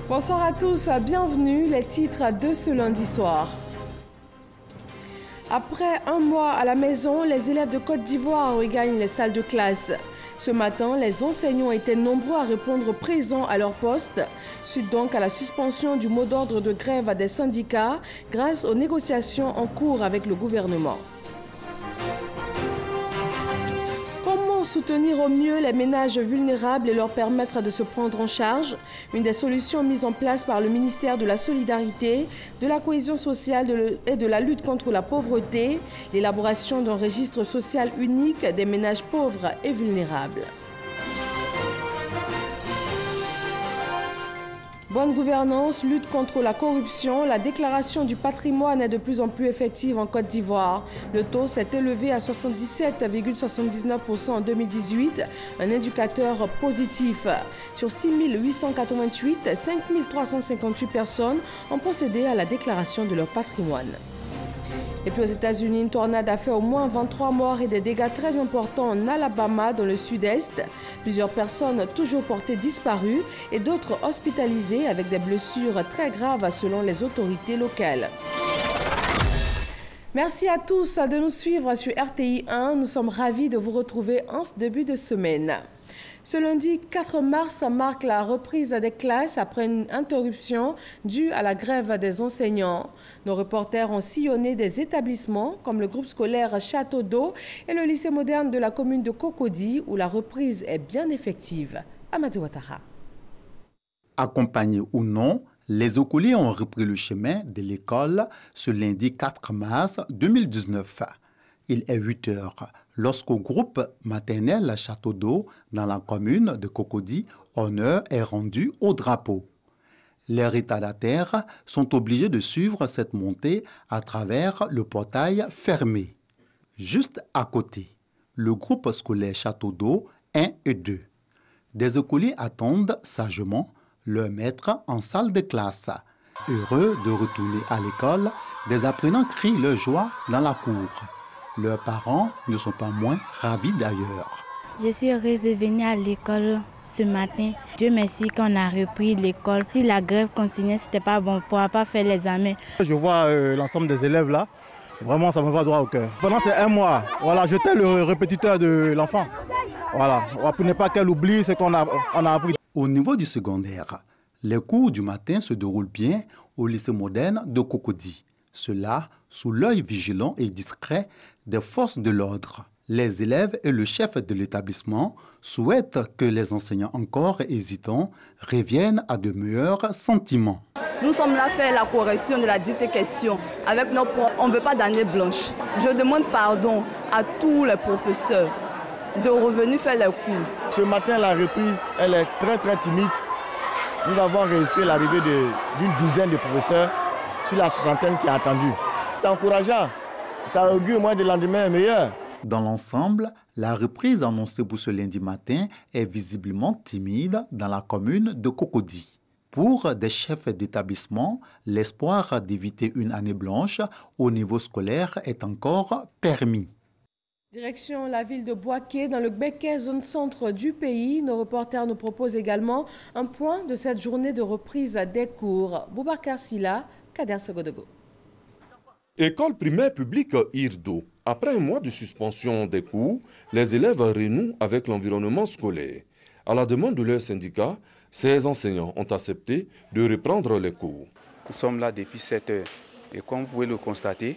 Bonsoir à tous, bienvenue, les titres de ce lundi soir. Après un mois à la maison, les élèves de Côte d'Ivoire regagnent les salles de classe. Ce matin, les enseignants étaient nombreux à répondre présents à leur poste, suite donc à la suspension du mot d'ordre de grève des syndicats grâce aux négociations en cours avec le gouvernement. Comment soutenir au mieux les ménages vulnérables et leur permettre de se prendre en charge? Une des solutions mises en place par le ministère de la Solidarité, de la Cohésion sociale et de la lutte contre la pauvreté, l'élaboration d'un registre social unique des ménages pauvres et vulnérables. Bonne gouvernance, lutte contre la corruption, la déclaration du patrimoine est de plus en plus effective en Côte d'Ivoire. Le taux s'est élevé à 77,79% en 2018, un indicateur positif. Sur 6 888, 5 358 personnes ont procédé à la déclaration de leur patrimoine. Et puis aux États-Unis, une tornade a fait au moins 23 morts et des dégâts très importants en Alabama, dans le sud-est. Plusieurs personnes toujours portées disparues et d'autres hospitalisées avec des blessures très graves selon les autorités locales. Merci à tous de nous suivre sur RTI 1. Nous sommes ravis de vous retrouver en ce début de semaine. Ce lundi 4 mars marque la reprise des classes après une interruption due à la grève des enseignants. Nos reporters ont sillonné des établissements comme le groupe scolaire Château d'Eau et le lycée moderne de la commune de Cocody où la reprise est bien effective. Amadou Ouattara. Accompagnés ou non, les écoliers ont repris le chemin de l'école ce lundi 4 mars 2019. Il est 8 heures lorsqu'au groupe maternel Château d'Eau, dans la commune de Cocody, honneur est rendu au drapeau. Les retardataires sont obligés de suivre cette montée à travers le portail fermé. Juste à côté, le groupe scolaire Château d'Eau 1 et 2. Des écoliers attendent sagement leur maître en salle de classe. Heureux de retourner à l'école, des apprenants crient leur joie dans la cour. Leurs parents ne sont pas moins ravis d'ailleurs. Je suis heureuse de venir à l'école ce matin. Dieu merci qu'on a repris l'école. Si la grève continuait, ce n'était pas bon, on ne pourra pas faire l'examen. Je vois l'ensemble des élèves là, vraiment ça me va droit au cœur. Pendant ces un mois, voilà, j'étais le répétiteur de l'enfant. Voilà, pour ne pas qu'elle oublie ce qu'on a appris. Au niveau du secondaire, les cours du matin se déroulent bien au lycée moderne de Cocody. Cela sous l'œil vigilant et discret des forces de l'ordre. Les élèves et le chef de l'établissement souhaitent que les enseignants encore hésitants reviennent à de meilleurs sentiments. Nous sommes là faire la correction de la dite question. Avec nos profs, on ne veut pas d'année blanche. Je demande pardon à tous les professeurs de revenir faire les cours. Ce matin, la reprise, elle est très timide. Nous avons enregistré l'arrivée d'une douzaine de professeurs sur la soixantaine qui est attendue. C'est encourageant. Ça augure moins de lendemain meilleur. Dans l'ensemble, la reprise annoncée pour ce lundi matin est visiblement timide dans la commune de Cocody. Pour des chefs d'établissement, l'espoir d'éviter une année blanche au niveau scolaire est encore permis. Direction la ville de Boaké, dans le Béké, zone centre du pays. Nos reporters nous proposent également un point de cette journée de reprise des cours. Boubacar Silla, Kader Segodego. École primaire publique Irdo. Après un mois de suspension des cours, les élèves renouent avec l'environnement scolaire. À la demande de leur syndicat, ces enseignants ont accepté de reprendre les cours. Nous sommes là depuis 7 heures et comme vous pouvez le constater,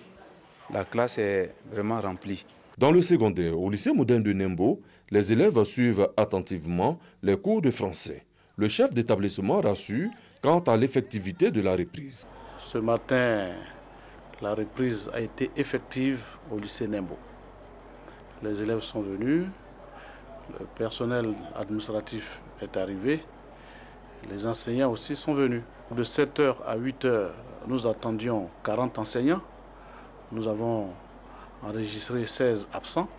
la classe est vraiment remplie. Dans le secondaire, au lycée moderne de Nembo, les élèves suivent attentivement les cours de français. Le chef d'établissement rassure quant à l'effectivité de la reprise. Ce matin, la reprise a été effective au lycée Nembo. Les élèves sont venus, le personnel administratif est arrivé, les enseignants aussi sont venus. De 7h à 8h, nous attendions 40 enseignants. Nous avons enregistré 16 absents.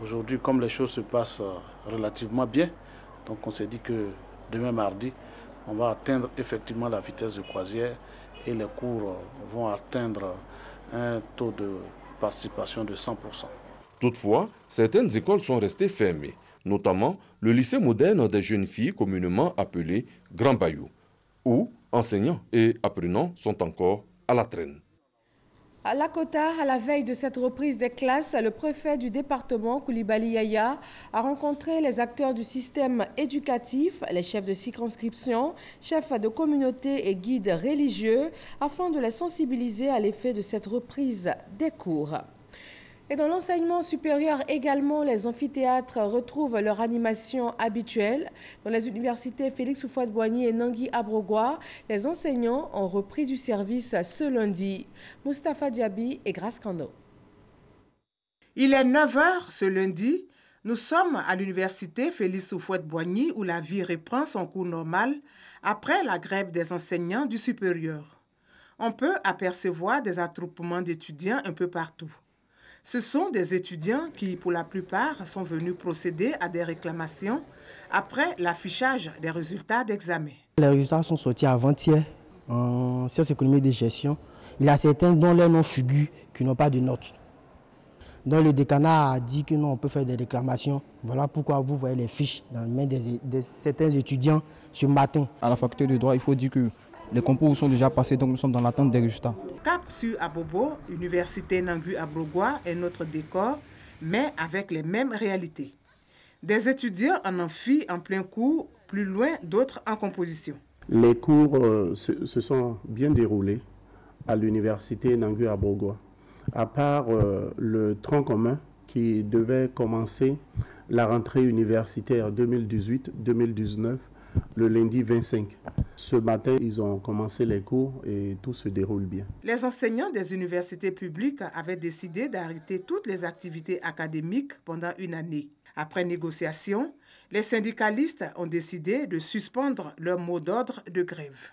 Aujourd'hui, comme les choses se passent relativement bien, donc on s'est dit que demain mardi, on va atteindre effectivement la vitesse de croisière et les cours vont atteindre un taux de participation de 100%. Toutefois, certaines écoles sont restées fermées, notamment le lycée moderne des jeunes filles communément appelé Grand Bayou, où enseignants et apprenants sont encore à la traîne. À Lakota, à la veille de cette reprise des classes, le préfet du département, Koulibaly Yaya, a rencontré les acteurs du système éducatif, les chefs de circonscription, chefs de communauté et guides religieux, afin de les sensibiliser à l'effet de cette reprise des cours. Et dans l'enseignement supérieur également, les amphithéâtres retrouvent leur animation habituelle. Dans les universités Félix Houphouët-Boigny et Nangui Abrogwa, les enseignants ont repris du service ce lundi. Moustapha Diaby et Grace Kando. Il est 9h ce lundi. Nous sommes à l'université Félix Houphouët-Boigny où la vie reprend son cours normal après la grève des enseignants du supérieur. On peut apercevoir des attroupements d'étudiants un peu partout. Ce sont des étudiants qui, pour la plupart, sont venus procéder à des réclamations après l'affichage des résultats d'examen. Les résultats sont sortis avant-hier en sciences économiques de gestion. Il y a certains dont les noms figurent qui n'ont pas de notes. Donc le décanat a dit que non, on peut faire des réclamations. Voilà pourquoi vous voyez les fiches dans les mains de certains étudiants ce matin. À la faculté de droit, il faut dire que les concours sont déjà passés, donc nous sommes dans l'attente des résultats. Cap sur Abobo, université Nangui Abrogwa est notre décor, mais avec les mêmes réalités. Des étudiants en amphi en plein cours, plus loin d'autres en composition. Les cours se sont bien déroulés à l'université Nangui Abrogwa, à part le tronc commun qui devait commencer la rentrée universitaire 2018-2019 le lundi 25. Ce matin, ils ont commencé les cours et tout se déroule bien. Les enseignants des universités publiques avaient décidé d'arrêter toutes les activités académiques pendant une année. Après négociation, les syndicalistes ont décidé de suspendre leur mot d'ordre de grève.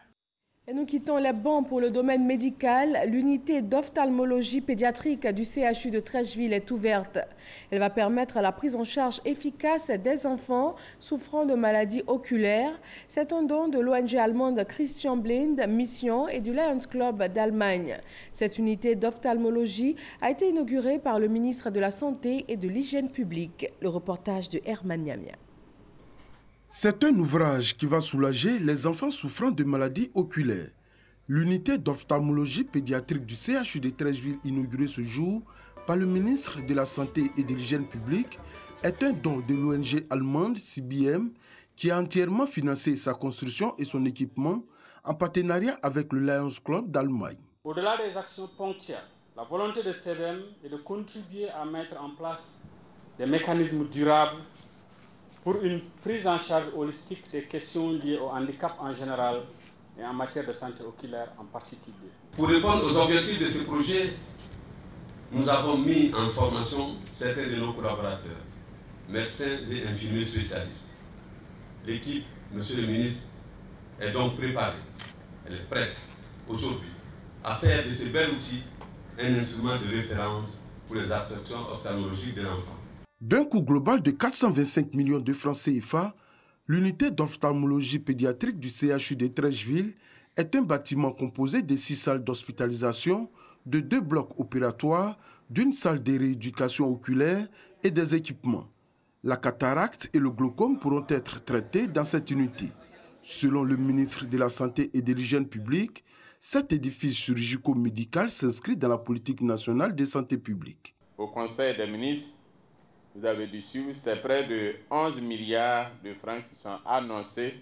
Et nous quittons les bancs pour le domaine médical. L'unité d'ophtalmologie pédiatrique du CHU de Treichville est ouverte. Elle va permettre la prise en charge efficace des enfants souffrant de maladies oculaires. C'est un don de l'ONG allemande Christian Blind Mission et du Lions Club d'Allemagne. Cette unité d'ophtalmologie a été inaugurée par le ministre de la Santé et de l'Hygiène publique. Le reportage de Herman Niamia. C'est un ouvrage qui va soulager les enfants souffrant de maladies oculaires. L'unité d'ophtalmologie pédiatrique du CHU de Treichville, inaugurée ce jour par le ministre de la Santé et de l'Hygiène publique, est un don de l'ONG allemande CBM qui a entièrement financé sa construction et son équipement en partenariat avec le Lions Club d'Allemagne. Au-delà des actions ponctuelles, la volonté de CBM est de contribuer à mettre en place des mécanismes durables pour une prise en charge holistique des questions liées au handicap en général et en matière de santé oculaire en particulier. Pour répondre aux objectifs de ce projet, nous avons mis en formation certains de nos collaborateurs, médecins et infirmiers spécialistes. L'équipe, monsieur le ministre, est donc préparée, elle est prête aujourd'hui à faire de ce bel outil un instrument de référence pour les absorptions ophtalmologiques de l'enfant. D'un coût global de 425 millions de francs CFA, l'unité d'ophtalmologie pédiatrique du CHU de Treichville est un bâtiment composé de 6 salles d'hospitalisation, de 2 blocs opératoires, d'une salle de rééducation oculaire et des équipements. La cataracte et le glaucome pourront être traités dans cette unité. Selon le ministre de la Santé et de l'Hygiène publique, cet édifice chirurgico-médical s'inscrit dans la politique nationale de santé publique. Au Conseil des ministres, vous avez dû suivre, c'est près de 11 milliards de francs qui sont annoncés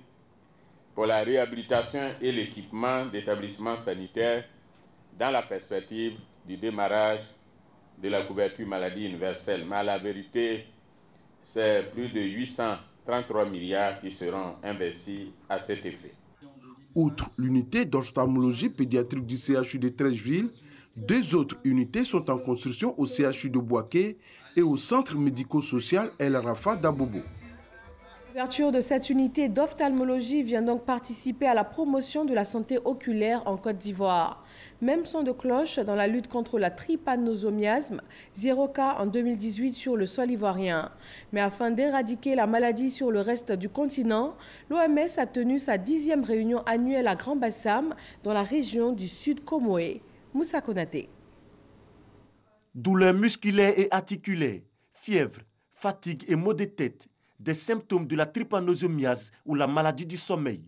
pour la réhabilitation et l'équipement d'établissements sanitaires dans la perspective du démarrage de la couverture maladie universelle. Mais à la vérité, c'est plus de 833 milliards qui seront investis à cet effet. Outre l'unité d'ophtalmologie pédiatrique du CHU de Treichville, 2 autres unités sont en construction au CHU de Bouaké et au centre médico-social El Rafa d'Abobo. L'ouverture de cette unité d'ophtalmologie vient donc participer à la promotion de la santé oculaire en Côte d'Ivoire. Même son de cloche dans la lutte contre la trypanosomiasme, 0 cas en 2018 sur le sol ivoirien. Mais afin d'éradiquer la maladie sur le reste du continent, l'OMS a tenu sa 10e réunion annuelle à Grand Bassam dans la région du Sud Comoé. Moussa Konaté. Douleurs musculaires et articulaires, fièvre, fatigue et maux de tête, des symptômes de la trypanosomiase ou la maladie du sommeil.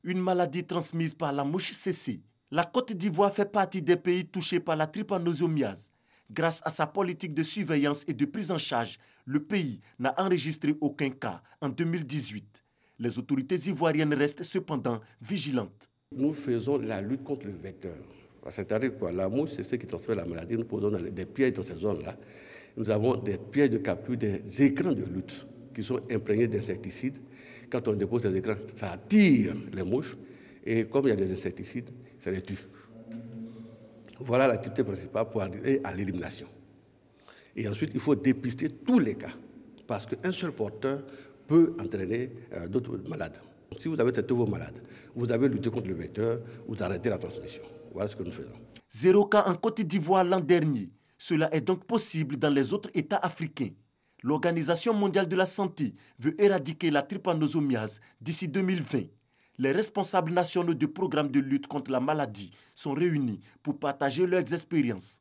une maladie transmise par la mouche CC. La Côte d'Ivoire fait partie des pays touchés par la trypanosomiase. Grâce à sa politique de surveillance et de prise en charge, le pays n'a enregistré aucun cas en 2018. Les autorités ivoiriennes restent cependant vigilantes. Nous faisons la lutte contre le vecteur. C'est-à-dire quoi? La mouche, c'est ce qui transmet la maladie. Nous posons des pièges dans ces zones-là. Nous avons des pièges de capture, des écrans de lutte qui sont imprégnés d'insecticides. Quand on dépose ces écrans, ça attire les mouches. Et comme il y a des insecticides, ça les tue. Voilà l'activité principale pour arriver à l'élimination. Et ensuite, il faut dépister tous les cas. Parce qu'un seul porteur peut entraîner d'autres malades. Si vous avez traité vos malades, vous avez lutté contre le vecteur, vous arrêtez la transmission. Voilà ce que nous faisons. 0 cas en Côte d'Ivoire l'an dernier. Cela est donc possible dans les autres États africains. L'Organisation mondiale de la santé veut éradiquer la trypanosomiase d'ici 2020. Les responsables nationaux du programme de lutte contre la maladie sont réunis pour partager leurs expériences.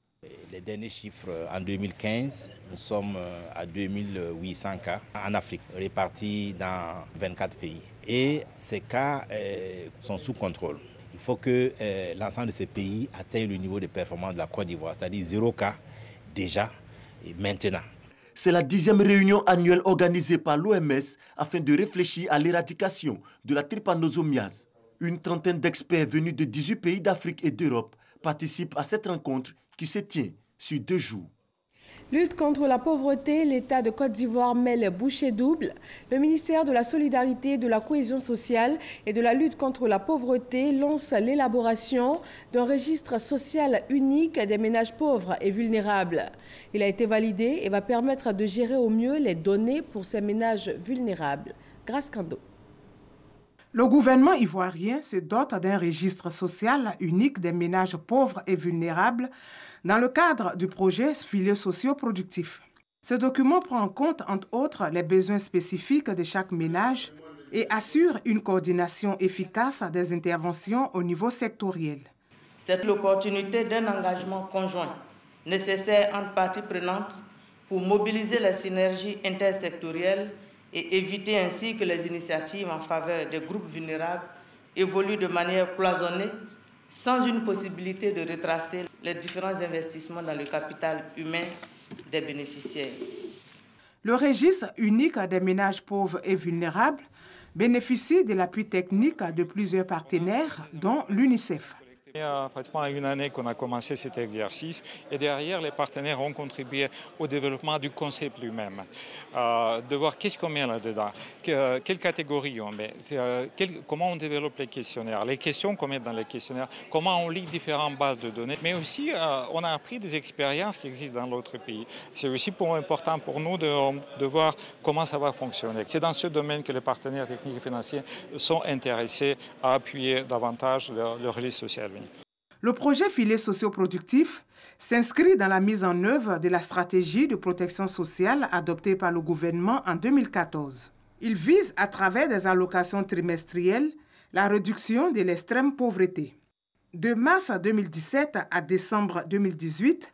Les derniers chiffres, en 2015, nous sommes à 2800 cas en Afrique, répartis dans 24 pays. Et ces cas sont sous contrôle. Il faut que l'ensemble de ces pays atteignent le niveau de performance de la Côte d'Ivoire, c'est-à-dire 0 cas déjà et maintenant. C'est la 10e réunion annuelle organisée par l'OMS afin de réfléchir à l'éradication de la trypanosomiase. Une trentaine d'experts venus de 18 pays d'Afrique et d'Europe participent à cette rencontre qui se tient sur 2 jours. Lutte contre la pauvreté, l'État de Côte d'Ivoire met les bouchées doubles. Le ministère de la Solidarité, de la Cohésion sociale et de la lutte contre la pauvreté lance l'élaboration d'un registre social unique des ménages pauvres et vulnérables. Il a été validé et va permettre de gérer au mieux les données pour ces ménages vulnérables. Grâce Kando. Le gouvernement ivoirien se dote d'un registre social unique des ménages pauvres et vulnérables dans le cadre du projet Filets socio-productifs. Ce document prend en compte, entre autres, les besoins spécifiques de chaque ménage et assure une coordination efficace des interventions au niveau sectoriel. C'est l'opportunité d'un engagement conjoint nécessaire entre parties prenantes pour mobiliser les synergies intersectorielles et éviter ainsi que les initiatives en faveur des groupes vulnérables évoluent de manière cloisonnée sans une possibilité de retracer les différents investissements dans le capital humain des bénéficiaires. Le registre unique des ménages pauvres et vulnérables bénéficie de l'appui technique de plusieurs partenaires, dont l'UNICEF. Il y a pratiquement une année qu'on a commencé cet exercice et derrière, les partenaires ont contribué au développement du concept lui-même, de voir qu'est-ce qu'on met là-dedans, quelles catégories on met, comment on développe les questionnaires, les questions qu'on met dans les questionnaires, comment on lit différentes bases de données, mais aussi on a appris des expériences qui existent dans d'autres pays. C'est aussi important pour nous de voir comment ça va fonctionner. C'est dans ce domaine que les partenaires techniques et financiers sont intéressés à appuyer davantage le registre social. Le projet Filets socio-productifs s'inscrit dans la mise en œuvre de la stratégie de protection sociale adoptée par le gouvernement en 2014. Il vise, à travers des allocations trimestrielles, la réduction de l'extrême pauvreté. De mars 2017 à décembre 2018,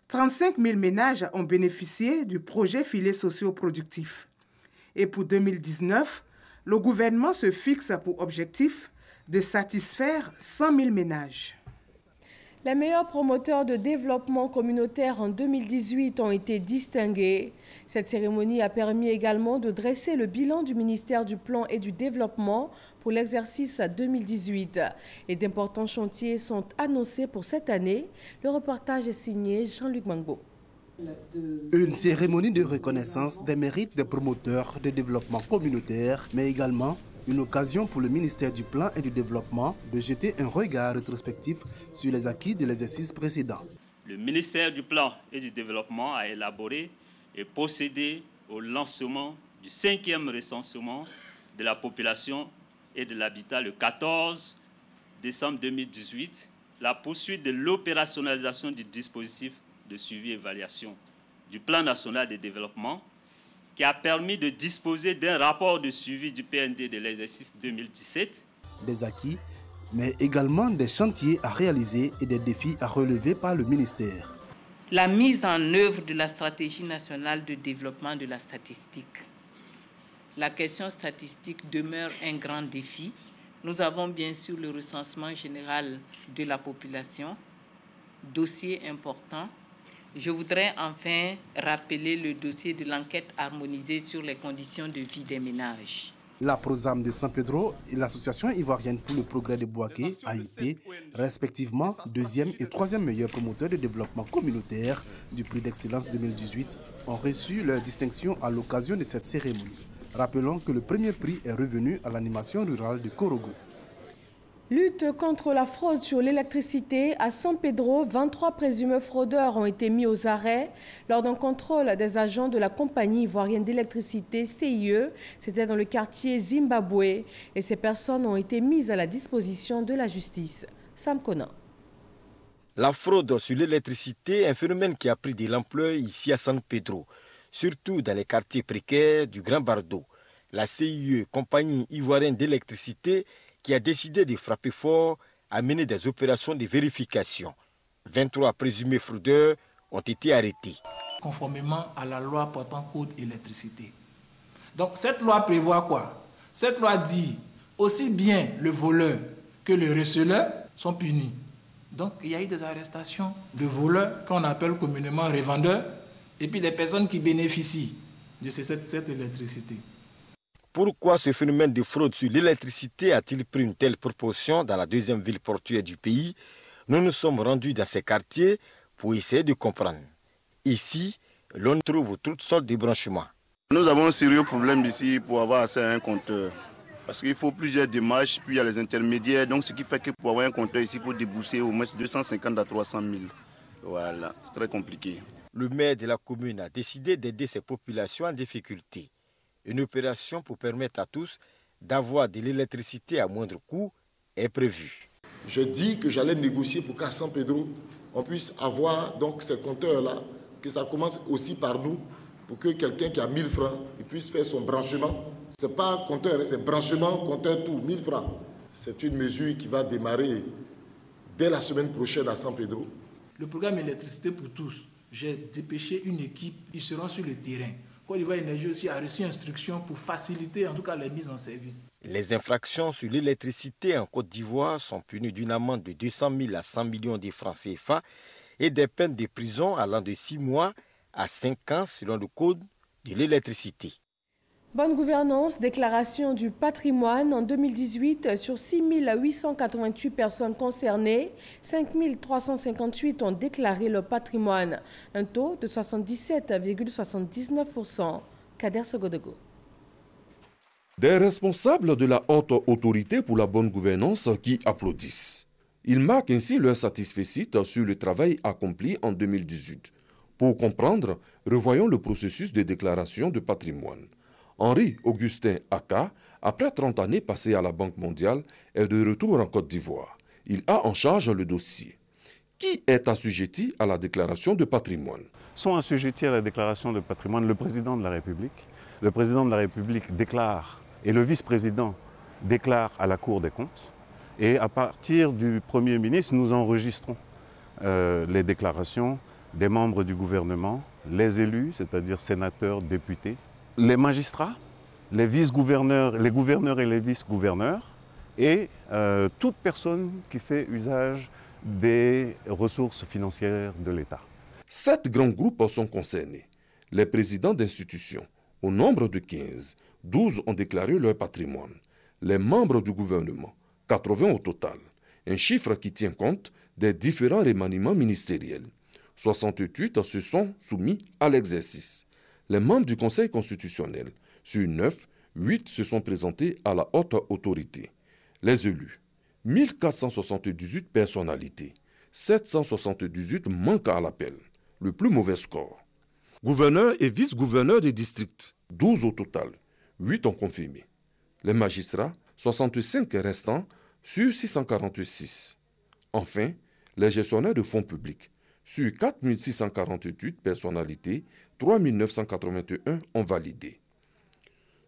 35 000 ménages ont bénéficié du projet Filets socio-productifs. Et pour 2019, le gouvernement se fixe pour objectif de satisfaire 100 000 ménages. Les meilleurs promoteurs de développement communautaire en 2018 ont été distingués. Cette cérémonie a permis également de dresser le bilan du ministère du Plan et du Développement pour l'exercice 2018. Et d'importants chantiers sont annoncés pour cette année. Le reportage est signé Jean-Luc Mangbo. Une cérémonie de reconnaissance des mérites des promoteurs de développement communautaire, mais également une occasion pour le ministère du Plan et du Développement de jeter un regard rétrospectif sur les acquis de l'exercice précédent. Le ministère du Plan et du Développement a élaboré et procédé au lancement du 5e recensement de la population et de l'habitat le 14 décembre 2018, la poursuite de l'opérationnalisation du dispositif de suivi et évaluation du Plan national de développement qui a permis de disposer d'un rapport de suivi du PND de l'exercice 2017. Des acquis, mais également des chantiers à réaliser et des défis à relever par le ministère. La mise en œuvre de la stratégie nationale de développement de la statistique. La question statistique demeure un grand défi Nous avons bien sûr le recensement général de la population, dossier important. Je voudrais enfin rappeler le dossier de l'enquête harmonisée sur les conditions de vie des ménages. La Prosam de San Pedro et l'Association ivoirienne pour le progrès de Bouaké, AIP, respectivement deuxième et troisième meilleurs promoteurs de développement communautaire du prix d'excellence 2018, ont reçu leur distinction à l'occasion de cette cérémonie. Rappelons que le premier prix est revenu à l'animation rurale de Korogo. Lutte contre la fraude sur l'électricité. À San Pedro, 23 présumés fraudeurs ont été mis aux arrêts lors d'un contrôle des agents de la compagnie ivoirienne d'électricité CIE. C'était dans le quartier Zimbabwe et ces personnes ont été mises à la disposition de la justice. Sam Kona. La fraude sur l'électricité est un phénomène qui a pris de l'ampleur ici à San Pedro, surtout dans les quartiers précaires du Grand Bardo. La CIE, compagnie ivoirienne d'électricité, qui a décidé de frapper fort, a mené des opérations de vérification. 23 présumés fraudeurs ont été arrêtés. Conformément à la loi portant code électricité. Donc cette loi prévoit quoi? Cette loi dit aussi bien le voleur que le receleur sont punis. Donc il y a eu des arrestations de voleurs qu'on appelle communément revendeurs et puis les personnes qui bénéficient de cette électricité. Pourquoi ce phénomène de fraude sur l'électricité a-t-il pris une telle proportion dans la deuxième ville portuaire du pays? Nous nous sommes rendus dans ces quartiers pour essayer de comprendre. Ici, l'on trouve toutes sortes de branchements. Nous avons un sérieux problème ici pour avoir accès à un compteur. Parce qu'il faut plusieurs démarches, puis il y a les intermédiaires. Donc ce qui fait que pour avoir un compteur ici, il faut débourser au moins 250 à 300 000. Voilà, c'est très compliqué. Le maire de la commune a décidé d'aider ces populations en difficulté. Une opération pour permettre à tous d'avoir de l'électricité à moindre coût est prévue. Je dis que j'allais négocier pour qu'à San Pedro, on puisse avoir donc ces compteurs-là, que ça commence aussi par nous, pour que quelqu'un qui a 1000 francs il puisse faire son branchement. Ce n'est pas compteur, c'est branchement, compteur, tout, 1000 francs. C'est une mesure qui va démarrer dès la semaine prochaine à San Pedro. Le programme électricité pour tous, j'ai dépêché une équipe, ils seront sur le terrain. Côte d'Ivoire Énergie aussi a reçu instruction pour faciliter en tout cas les mises en service. Les infractions sur l'électricité en Côte d'Ivoire sont punies d'une amende de 200 000 à 100 millions de francs CFA et des peines de prison allant de 6 mois à 5 ans selon le code de l'électricité. Bonne gouvernance, déclaration du patrimoine. En 2018, sur 6 888 personnes concernées, 5 358 ont déclaré leur patrimoine. Un taux de 77,79%. Kader Sogodogo. Des responsables de la haute autorité pour la bonne gouvernance qui applaudissent. Ils marquent ainsi leur satisfecit sur le travail accompli en 2018. Pour comprendre, revoyons le processus de déclaration de patrimoine. Henri-Augustin Aka, après 30 années passées à la Banque mondiale, est de retour en Côte d'Ivoire. Il a en charge le dossier. Qui est assujetti à la déclaration de patrimoine? Sont assujettis à la déclaration de patrimoine le président de la République. Le président de la République déclare et le vice-président déclare à la Cour des comptes. Et à partir du Premier ministre, nous enregistrons les déclarations des membres du gouvernement, les élus, c'est-à-dire sénateurs, députés, les magistrats, les vice-gouverneurs, les gouverneurs et les vice-gouverneurs, et toute personne qui fait usage des ressources financières de l'État. 7 grands groupes sont concernés. Les présidents d'institutions, au nombre de 15, 12 ont déclaré leur patrimoine. Les membres du gouvernement, 80 au total. Un chiffre qui tient compte des différents remaniements ministériels. 68 se sont soumis à l'exercice. Les membres du Conseil constitutionnel, sur 9, 8 se sont présentés à la haute autorité. Les élus, 1478 personnalités, 778 manquent à l'appel, le plus mauvais score. Gouverneurs et vice-gouverneurs des districts, 12 au total, 8 ont confirmé. Les magistrats, 65 restants sur 646. Enfin, les gestionnaires de fonds publics, sur 4648 personnalités, 3981 ont validé.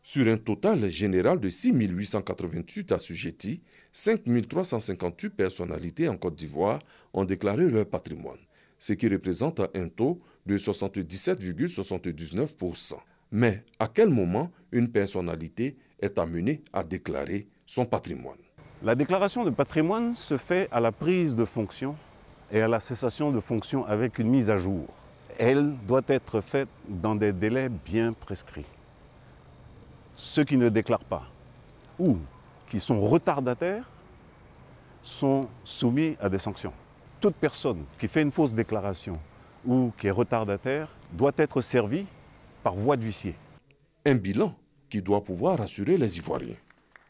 Sur un total général de 6888 assujettis, 5358 personnalités en Côte d'Ivoire ont déclaré leur patrimoine, ce qui représente un taux de 77,79%. Mais à quel moment une personnalité est amenée à déclarer son patrimoine? La déclaration de patrimoine se fait à la prise de fonction et à la cessation de fonction avec une mise à jour. Elle doit être faite dans des délais bien prescrits. Ceux qui ne déclarent pas ou qui sont retardataires sont soumis à des sanctions. Toute personne qui fait une fausse déclaration ou qui est retardataire doit être servie par voie d'huissier. Un bilan qui doit pouvoir rassurer les Ivoiriens.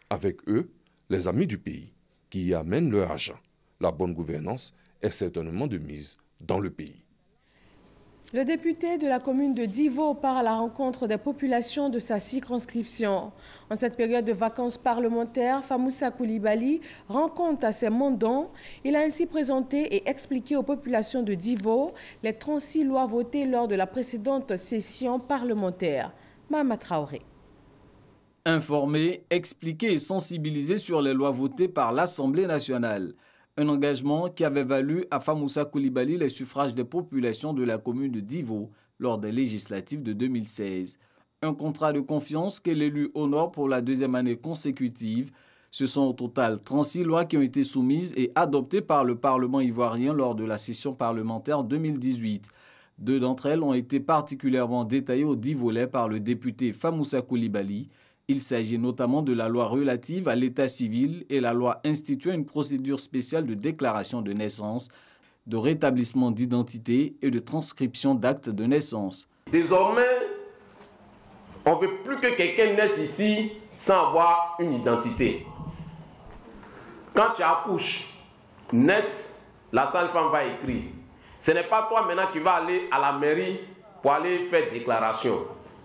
Avec eux, les amis du pays qui y amènent leur argent. La bonne gouvernance est certainement de mise dans le pays. Le député de la commune de Divo part à la rencontre des populations de sa circonscription. En cette période de vacances parlementaires, Famoussa Koulibaly rend compte à ses mandants. Il a ainsi présenté et expliqué aux populations de Divo les 36 lois votées lors de la précédente session parlementaire. Mahama Traoré. Informer, expliquer et sensibiliser sur les lois votées par l'Assemblée nationale. Un engagement qui avait valu à Famoussa Koulibaly les suffrages des populations de la commune de Divo lors des législatives de 2016. Un contrat de confiance que l'élu honore pour la deuxième année consécutive. Ce sont au total 36 lois qui ont été soumises et adoptées par le Parlement ivoirien lors de la session parlementaire 2018. 2 d'entre elles ont été particulièrement détaillées au Divolais par le député Famoussa Koulibaly. Il s'agit notamment de la loi relative à l'état civil et la loi instituant une procédure spéciale de déclaration de naissance, de rétablissement d'identité et de transcription d'actes de naissance. Désormais, on ne veut plus que quelqu'un naisse ici sans avoir une identité. Quand tu accouches net, la sage-femme va écrire. Ce n'est pas toi maintenant qui vas aller à la mairie pour aller faire déclaration.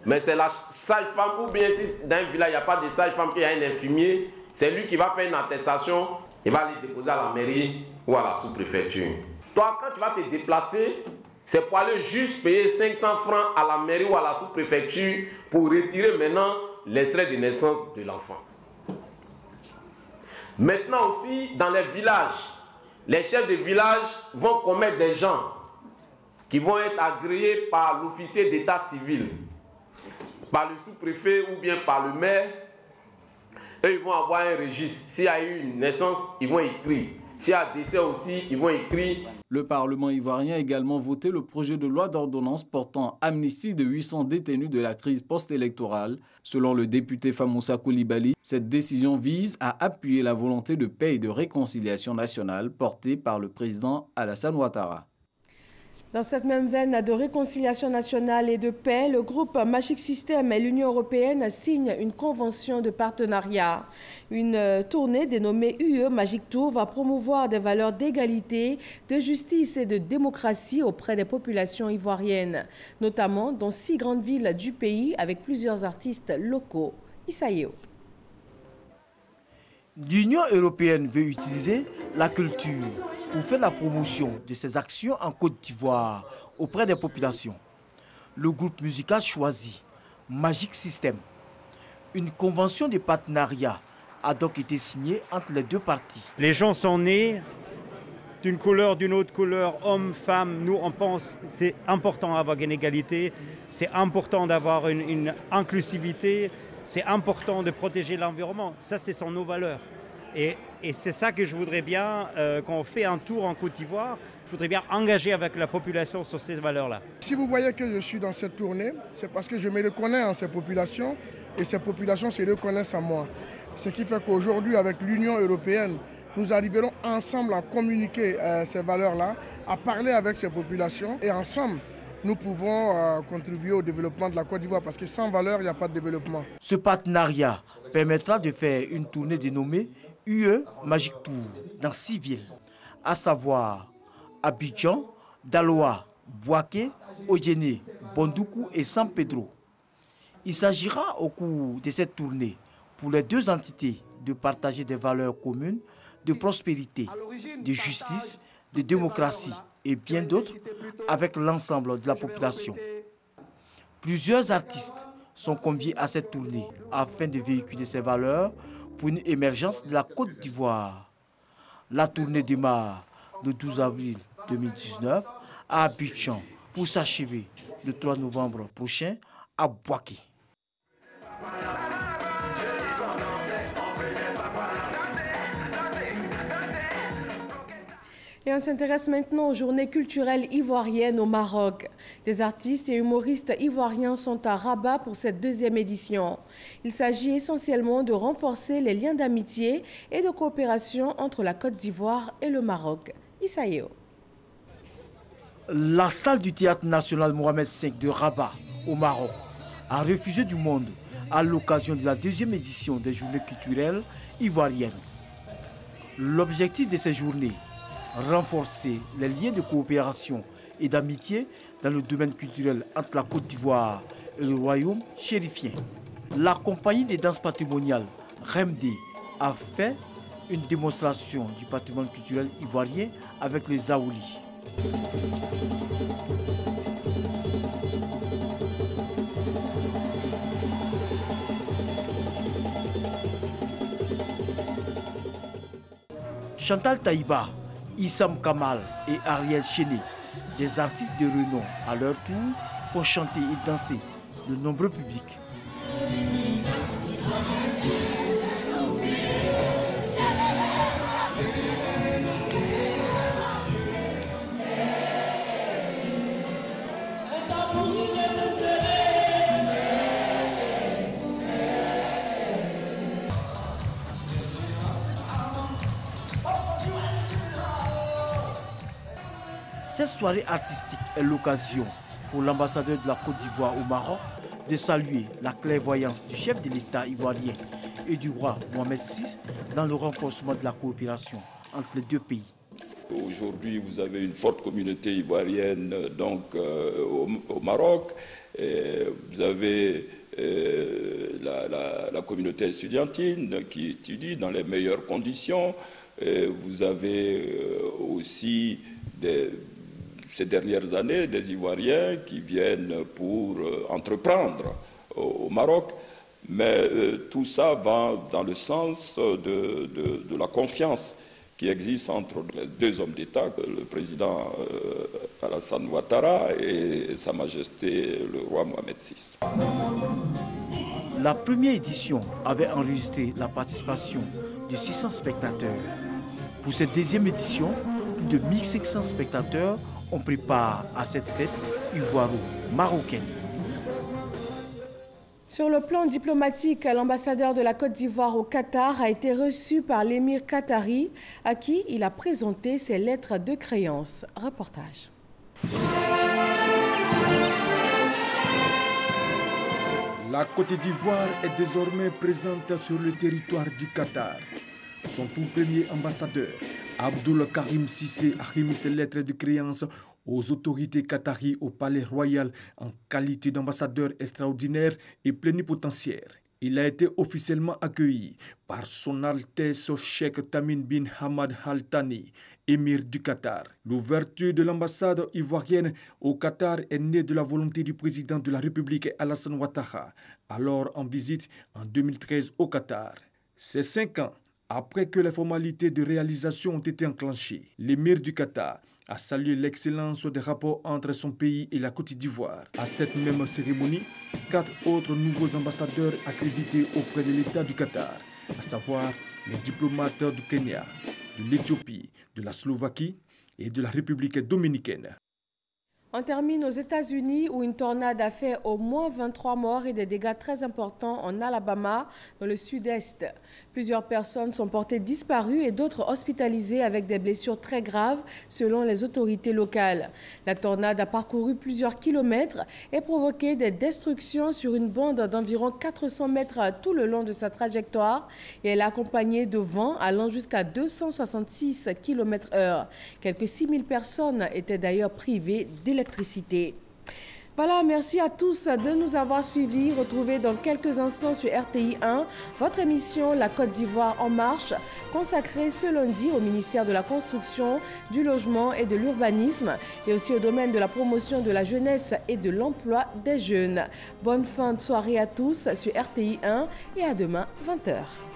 Mais c'est la sage-femme, ou bien si dans un village il n'y a pas de sage-femme, il y a un infirmier, c'est lui qui va faire une attestation, il va aller déposer à la mairie ou à la sous-préfecture. Toi, quand tu vas te déplacer, c'est pour aller juste payer 500 francs à la mairie ou à la sous-préfecture pour retirer maintenant l'extrait de naissance de l'enfant. Maintenant aussi, dans les villages, les chefs de village vont commettre des gens qui vont être agréés par l'officier d'état civil, par le sous-préfet ou bien par le maire. Eux, ils vont avoir un registre. S'il y a eu une naissance, ils vont écrire. S'il y a un décès aussi, ils vont écrire. Le Parlement ivoirien a également voté le projet de loi d'ordonnance portant amnistie de 800 détenus de la crise post-électorale. Selon le député Famoussa Koulibaly, cette décision vise à appuyer la volonté de paix et de réconciliation nationale portée par le président Alassane Ouattara. Dans cette même veine de réconciliation nationale et de paix, le groupe Magic System et l'Union européenne signent une convention de partenariat. Une tournée dénommée UE Magic Tour va promouvoir des valeurs d'égalité, de justice et de démocratie auprès des populations ivoiriennes, notamment dans 6 grandes villes du pays avec plusieurs artistes locaux. Issaïo. L'Union européenne veut utiliser la culture pour faire la promotion de ses actions en Côte d'Ivoire auprès des populations. Le groupe musical choisi, Magic System. Une convention de partenariat a donc été signée entre les 2 parties. Les gens sont nés d'une couleur, d'une autre couleur, hommes, femmes. Nous, on pense que c'est important d'avoir une égalité, c'est important d'avoir une inclusivité, c'est important de protéger l'environnement. Ça, ce sont nos valeurs. Et c'est ça que je voudrais bien, quand on fait un tour en Côte d'Ivoire, je voudrais bien engager avec la population sur ces valeurs-là. Si vous voyez que je suis dans cette tournée, c'est parce que je me reconnais en ces populations et ces populations se reconnaissent en moi. Ce qui fait qu'aujourd'hui, avec l'Union européenne, nous arriverons ensemble à communiquer ces valeurs-là, à parler avec ces populations et ensemble, nous pouvons contribuer au développement de la Côte d'Ivoire parce que sans valeur, il n'y a pas de développement. Ce partenariat permettra de faire une tournée dénommée UE Magic Tour dans 6 villes, à savoir Abidjan, Daloa, Bouaké, Odjéné, Bondoukou et San Pedro. Il s'agira au cours de cette tournée pour les 2 entités de partager des valeurs communes de prospérité, de justice, de démocratie et bien d'autres avec l'ensemble de la population. Plusieurs artistes sont conviés à cette tournée afin de véhiculer ces valeurs pour une émergence de la Côte d'Ivoire. La tournée démarre le 12 avril 2019 à Abidjan pour s'achever le 3 novembre prochain à Bouaké. Et on s'intéresse maintenant aux journées culturelles ivoiriennes au Maroc. Des artistes et humoristes ivoiriens sont à Rabat pour cette deuxième édition. Il s'agit essentiellement de renforcer les liens d'amitié et de coopération entre la Côte d'Ivoire et le Maroc. Issaïo. La salle du théâtre national Mohamed V de Rabat, au Maroc, a refusé du monde à l'occasion de la deuxième édition des journées culturelles ivoiriennes. L'objectif de ces journées, renforcer les liens de coopération et d'amitié dans le domaine culturel entre la Côte d'Ivoire et le royaume chérifien. La compagnie des danses patrimoniales Remdé a fait une démonstration du patrimoine culturel ivoirien avec les Zaoulis. Chantal Taïba, Issam Kamal et Ariel Chéné, des artistes de renom, à leur tour, font chanter et danser de nombreux publics. Cette soirée artistique est l'occasion pour l'ambassadeur de la Côte d'Ivoire au Maroc de saluer la clairvoyance du chef de l'État ivoirien et du roi Mohamed VI dans le renforcement de la coopération entre les deux pays. Aujourd'hui, vous avez une forte communauté ivoirienne donc, au Maroc. Et vous avez la communauté estudiantine qui étudie dans les meilleures conditions. Et vous avez aussi ces dernières années, des Ivoiriens qui viennent pour entreprendre au Maroc. Mais tout ça va dans le sens de la confiance qui existe entre les deux hommes d'État, le président Alassane Ouattara et Sa Majesté le roi Mohamed VI. La première édition avait enregistré la participation de 600 spectateurs. Pour cette deuxième édition, plus de 1500 spectateurs ont pris part à cette fête ivoiro-marocaine. Sur le plan diplomatique, l'ambassadeur de la Côte d'Ivoire au Qatar a été reçu par l'émir qatari, à qui il a présenté ses lettres de créance. Reportage. La Côte d'Ivoire est désormais présente sur le territoire du Qatar. Son tout premier ambassadeur, Abdoul Karim Cissé, a remis ses lettres de créance aux autorités qataries au palais royal en qualité d'ambassadeur extraordinaire et plénipotentiaire. Il a été officiellement accueilli par son Altesse Cheikh Tamim bin Hamad Al Thani, émir du Qatar. L'ouverture de l'ambassade ivoirienne au Qatar est née de la volonté du président de la République Alassane Ouattara, alors en visite en 2013 au Qatar. C'est 5 ans après que les formalités de réalisation ont été enclenchées. L'émir du Qatar a salué l'excellence des rapports entre son pays et la Côte d'Ivoire. À cette même cérémonie, 4 autres nouveaux ambassadeurs accrédités auprès de l'État du Qatar, à savoir les diplomates du Kenya, de l'Éthiopie, de la Slovaquie et de la République dominicaine. On termine aux États-Unis où une tornade a fait au moins 23 morts et des dégâts très importants en Alabama, dans le sud-est. Plusieurs personnes sont portées disparues et d'autres hospitalisées avec des blessures très graves selon les autorités locales. La tornade a parcouru plusieurs kilomètres et provoqué des destructions sur une bande d'environ 400 mètres tout le long de sa trajectoire et elle est accompagnée de vents allant jusqu'à 266 km/h. Quelques 6000 personnes étaient d'ailleurs privées d'électricité. Voilà, merci à tous de nous avoir suivis. Retrouvez dans quelques instants sur RTI 1 votre émission La Côte d'Ivoire en marche, consacrée ce lundi au ministère de la Construction, du Logement et de l'Urbanisme et aussi au domaine de la promotion de la jeunesse et de l'emploi des jeunes. Bonne fin de soirée à tous sur RTI 1 et à demain 20h.